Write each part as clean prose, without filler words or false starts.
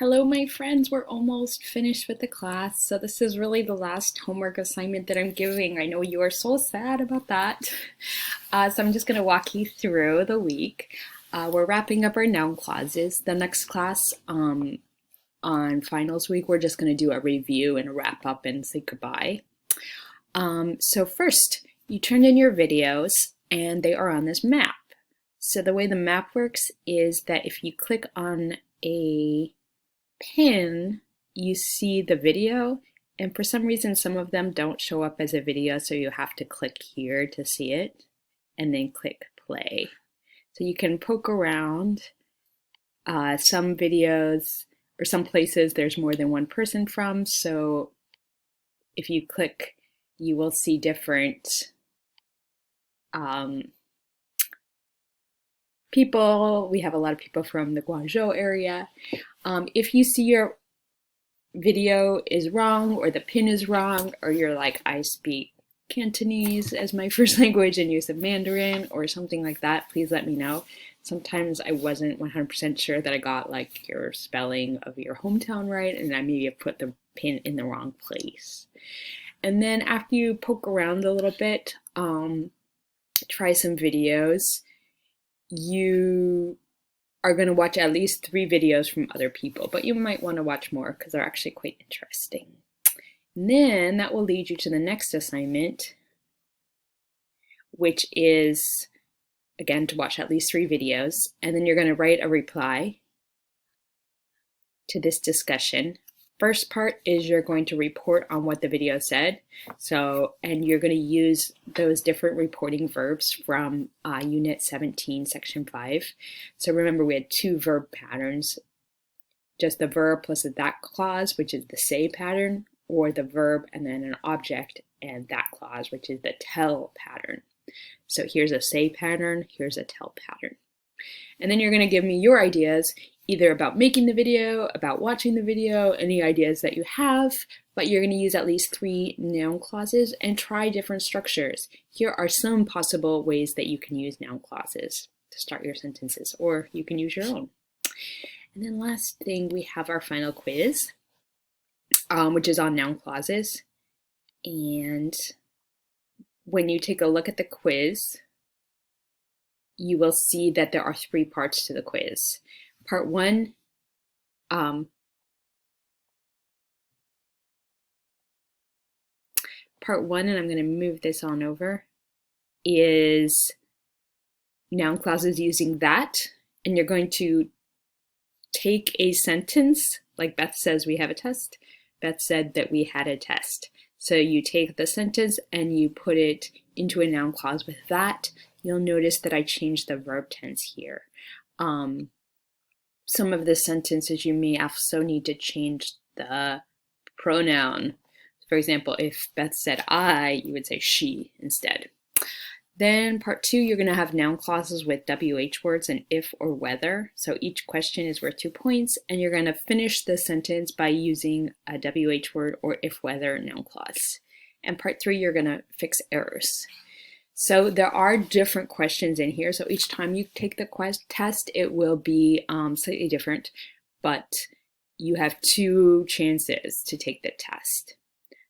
Hello, my friends. We're almost finished with the class, so this is really the last homework assignment that I'm giving. I know you are so sad about that. So I'm just going to walk you through the week. We're wrapping up our noun clauses. The next class on finals week, we're just going to do a review and a wrap up and say goodbye. So first, you turned in your videos and they are on this map. So the way the map works is that if you click on a pin, you see the video, and for some reason some of them don't show up as a video, so you have to click here to see it and then click play. So you can poke around. Some videos or some places there's more than one person from, so if you click you will see different people. We have a lot of people from the Guangzhou area. If you see your video is wrong or the pin is wrong, or you're like, I speak Cantonese as my first language and use the Mandarin or something like that, please let me know. Sometimes I wasn't 100% sure that I got like your spelling of your hometown right, and I maybe have put the pin in the wrong place. And then after you poke around a little bit, try some videos, you are going to watch at least 3 videos from other people, but you might want to watch more because they're actually quite interesting. And then that will lead you to the next assignment, which is, again, to watch at least 3 videos, and then you're going to write a reply to this discussion. First part is you're going to report on what the video said. And you're going to use those different reporting verbs from Unit 17, Section 5. So remember, we had 2 verb patterns, just the verb plus a that clause, which is the say pattern, or the verb and then an object and that clause, which is the tell pattern. So here's a say pattern, here's a tell pattern. And then you're going to give me your ideas, either about making the video, about watching the video, any ideas that you have, but you're going to use at least 3 noun clauses and try different structures. Here are some possible ways that you can use noun clauses to start your sentences, or you can use your own. And then last thing, we have our final quiz, which is on noun clauses. And when you take a look at the quiz, you will see that there are 3 parts to the quiz. Part 1, and I'm going to move this on over, is noun clauses using that, and you're going to take a sentence, like Beth says we have a test. Beth said that we had a test. So you take the sentence and you put it into a noun clause with that. You'll notice that I changed the verb tense here. Some of the sentences you may also need to change the pronoun. For example, if Beth said I, you would say she instead. Then part 2, you're going to have noun clauses with WH words and if or whether. So each question is worth 2 points, and you're going to finish the sentence by using a WH word or if whether noun clause. And part 3, you're going to fix errors. So there are different questions in here. So each time you take the test, it will be slightly different, but you have 2 chances to take the test.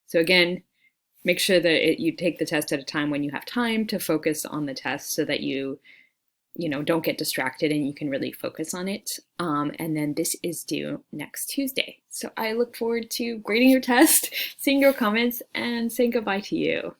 So again, make sure that you take the test at a time when you have time to focus on the test so that you don't get distracted and you can really focus on it. And then this is due next Tuesday. So I look forward to grading your test, seeing your comments, and saying goodbye to you.